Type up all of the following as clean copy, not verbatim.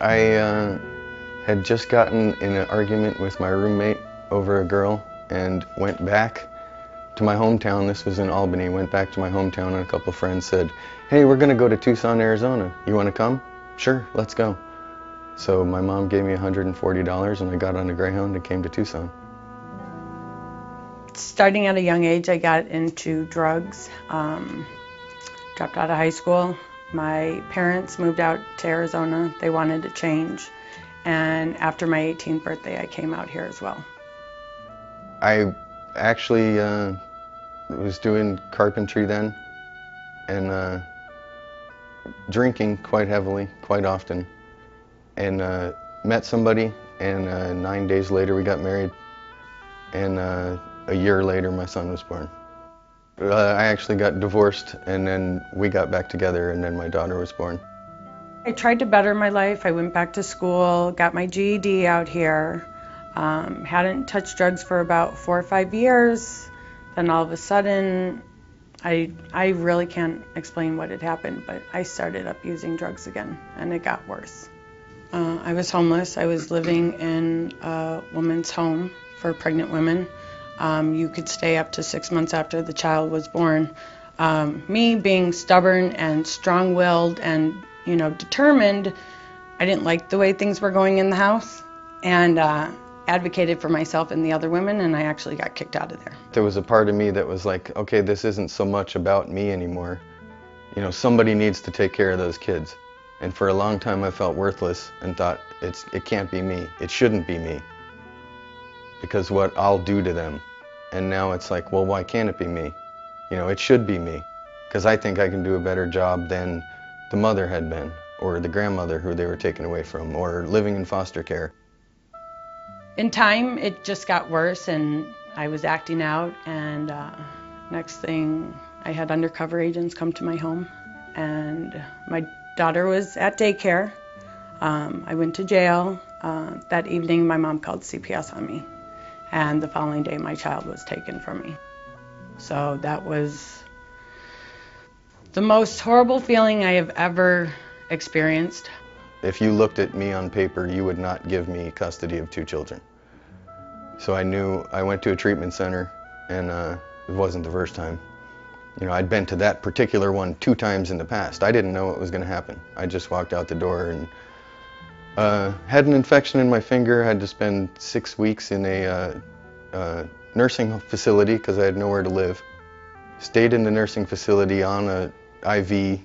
I had just gotten in an argument with my roommate over a girl and went back to my hometown. This was in Albany. Went back to my hometown and a couple friends said, "Hey, we're going to go to Tucson, Arizona. You want to come?" "Sure, let's go." So my mom gave me $140 and I got on a Greyhound and came to Tucson. Starting at a young age, I got into drugs. Dropped out of high school. My parents moved out to Arizona. They wanted to change. And after my 18th birthday, I came out here as well. I actually was doing carpentry then and drinking quite heavily, quite often, and met somebody, and 9 days later we got married, and a year later my son was born. I actually got divorced, and then we got back together, and then my daughter was born. I tried to better my life. I went back to school, got my GED out here, hadn't touched drugs for about 4 or 5 years. Then all of a sudden, I really can't explain what had happened, but I started up using drugs again, and it got worse. I was homeless. I was living in a woman's home for pregnant women. You could stay up to 6 months after the child was born. Me being stubborn and strong-willed and, determined, I didn't like the way things were going in the house, and advocated for myself and the other women, and I actually got kicked out of there. There was a part of me that was like, okay, this isn't so much about me anymore. Somebody needs to take care of those kids. And for a long time I felt worthless and thought, it can't be me. It shouldn't be me, because what I'll do to them. And now it's like, well, why can't it be me? It should be me, because I think I can do a better job than the mother had been, or the grandmother who they were taken away from, or living in foster care. In time, it just got worse, and I was acting out, and next thing, I had undercover agents come to my home, and my daughter was at daycare. I went to jail. That evening, my mom called CPS on me, and the following day, my child was taken from me. So that was the most horrible feeling I have ever experienced. If you looked at me on paper, you would not give me custody of 2 children. So I knew. I went to a treatment center, and it wasn't the first time. I'd been to that particular one 2 times in the past. I didn't know what was going to happen. I just walked out the door and had an infection in my finger. Had to spend 6 weeks in a nursing facility because I had nowhere to live. Stayed in the nursing facility on a IV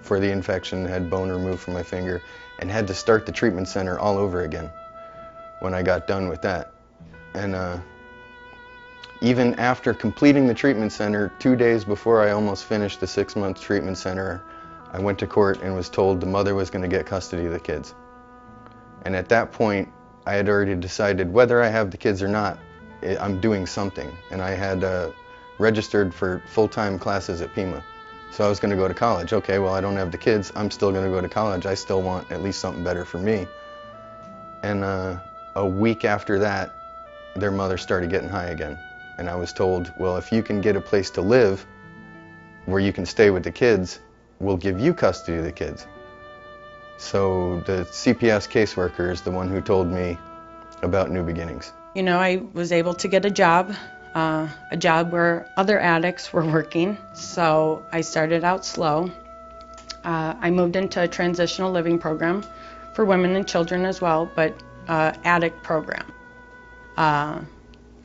for the infection, had bone removed from my finger, and had to start the treatment center all over again when I got done with that. And even after completing the treatment center, 2 days before I almost finished the 6-month treatment center, I went to court and was told the mother was going to get custody of the kids. And at that point, I had already decided whether I have the kids or not, I'm doing something. And I had registered for full-time classes at Pima. So I was going to go to college. Okay, well, I don't have the kids. I'm still going to go to college. I still want at least something better for me. And a week after that, their mother started getting high again. And I was told, well, if you can get a place to live where you can stay with the kids, we'll give you custody of the kids. So the CPS caseworker is the one who told me about New Beginnings. I was able to get a job where other addicts were working. So I started out slow. I moved into a transitional living program for women and children as well, but addict program.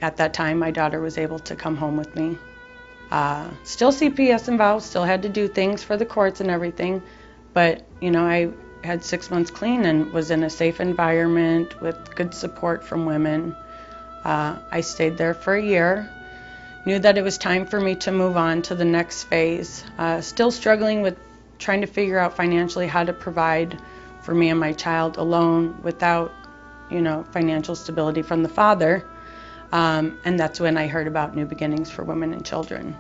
At that time, my daughter was able to come home with me. Still CPS involved, still had to do things for the courts and everything, but I had 6 months clean and was in a safe environment with good support from women. I stayed there for a year, knew that it was time for me to move on to the next phase. Still struggling with trying to figure out financially how to provide for me and my child alone without, financial stability from the father. And that's when I heard about New Beginnings for Women and Children.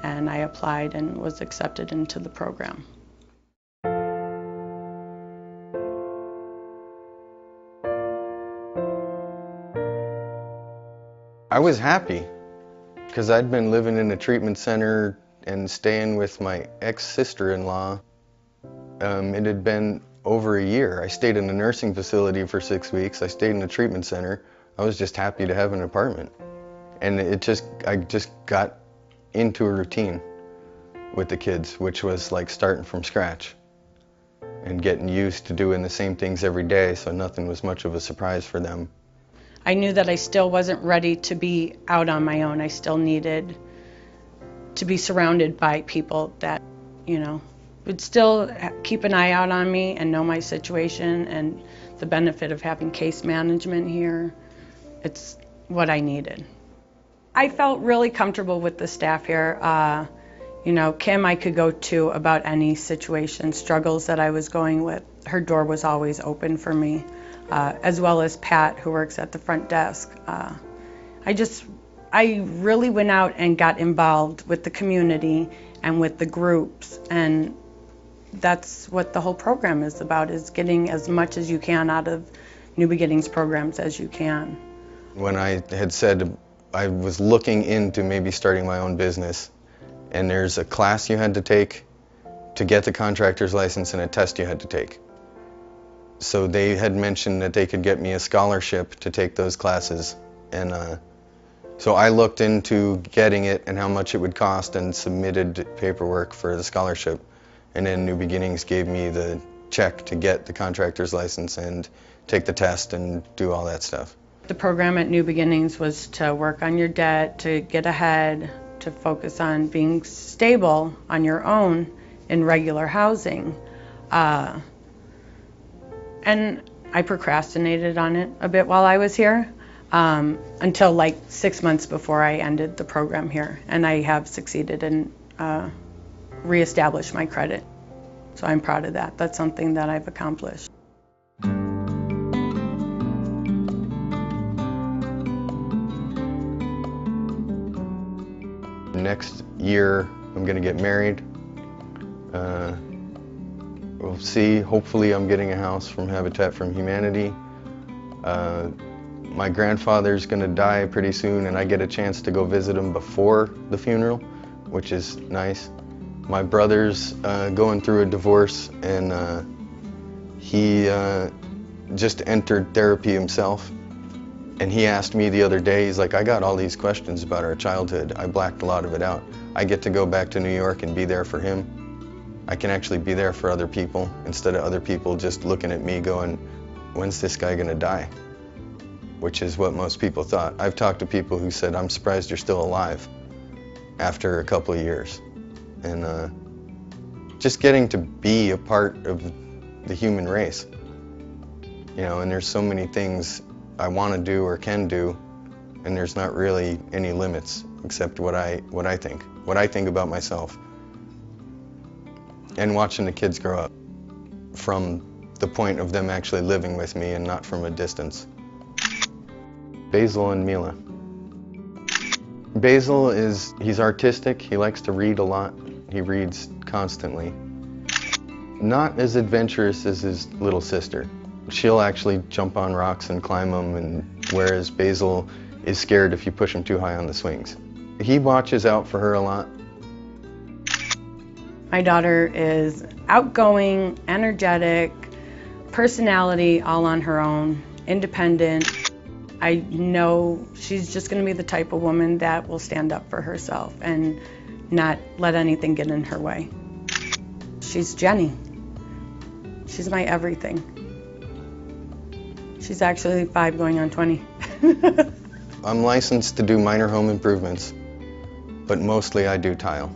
And I applied and was accepted into the program. I was happy because I'd been living in a treatment center and staying with my ex-sister-in-law. It had been over a year. I stayed in a nursing facility for 6 weeks. I stayed in a treatment center. I was just happy to have an apartment. And I just got into a routine with the kids, which was like starting from scratch and getting used to doing the same things every day, so nothing was much of a surprise for them. I knew that I still wasn't ready to be out on my own. I still needed to be surrounded by people that, would still keep an eye out on me and know my situation, and the benefit of having case management here. It's what I needed. I felt really comfortable with the staff here. Kim I could go to about any situation, struggles that I was going with. Her door was always open for me, as well as Pat, who works at the front desk. I really went out and got involved with the community and with the groups, and that's what the whole program is about, is getting as much as you can out of New Beginnings programs as you can. When I had said I was looking into maybe starting my own business, and there's a class you had to take to get the contractor's license and a test you had to take. So they had mentioned that they could get me a scholarship to take those classes, and so I looked into getting it and how much it would cost and submitted paperwork for the scholarship, and then New Beginnings gave me the check to get the contractor's license and take the test and do all that stuff. The program at New Beginnings was to work on your debt, to get ahead, to focus on being stable on your own in regular housing. And I procrastinated on it a bit while I was here, until like 6 months before I ended the program here. And I have succeeded in reestablish my credit. So I'm proud of that. That's something that I've accomplished. Next year, I'm going to get married. We'll see. Hopefully, I'm getting a house from Habitat for Humanity. My grandfather's going to die pretty soon, and I get a chance to go visit him before the funeral, which is nice. My brother's going through a divorce, and he just entered therapy himself. And he asked me the other day, he's like, I got all these questions about our childhood. I blacked a lot of it out. I get to go back to New York and be there for him. I can actually be there for other people instead of other people just looking at me going, when's this guy gonna die? Which is what most people thought. I've talked to people who said, I'm surprised you're still alive after a couple of years. And just getting to be a part of the human race. And there's so many things I want to do or can do, and there's not really any limits except what I think about myself. And watching the kids grow up from the point of them actually living with me and not from a distance. Basil and Mila. Basil he's artistic, he likes to read a lot, he reads constantly. Not as adventurous as his little sister. She'll actually jump on rocks and climb them, and whereas Basil is scared if you push him too high on the swings. He watches out for her a lot. My daughter is outgoing, energetic, personality all on her own, independent. I know she's just going to be the type of woman that will stand up for herself and not let anything get in her way. She's Jenny. She's my everything. She's actually 5 going on 20. I'm licensed to do minor home improvements, but mostly I do tile.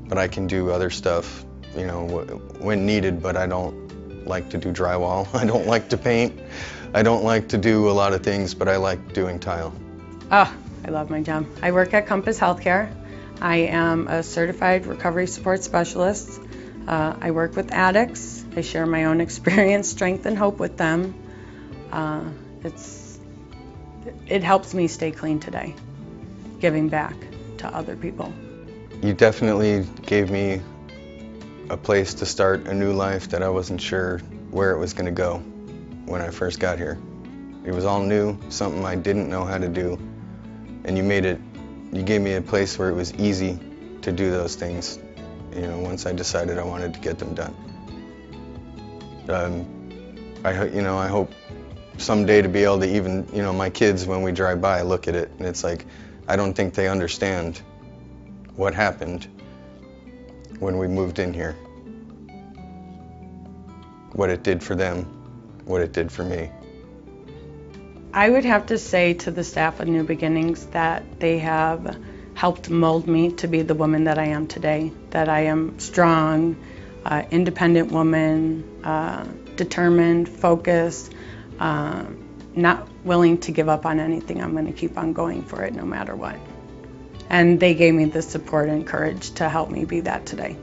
But I can do other stuff, when needed, but I don't like to do drywall. I don't like to paint. I don't like to do a lot of things, but I like doing tile. Oh, I love my job. I work at Compass Healthcare. I am a certified recovery support specialist. I work with addicts. I share my own experience, strength, and hope with them. It helps me stay clean today, giving back to other people. You definitely gave me a place to start a new life that I wasn't sure where it was going to go when I first got here. It was all new, something I didn't know how to do, and you gave me a place where it was easy to do those things, once I decided I wanted to get them done. I hope someday to be able to even, my kids, when we drive by, look at it and it's like, I don't think they understand what happened when we moved in here. What it did for them, what it did for me. I would have to say to the staff of New Beginnings that they have helped mold me to be the woman that I am today, that I am strong, independent woman, determined, focused, not willing to give up on anything. I'm going to keep on going for it no matter what. And they gave me the support and courage to help me be that today.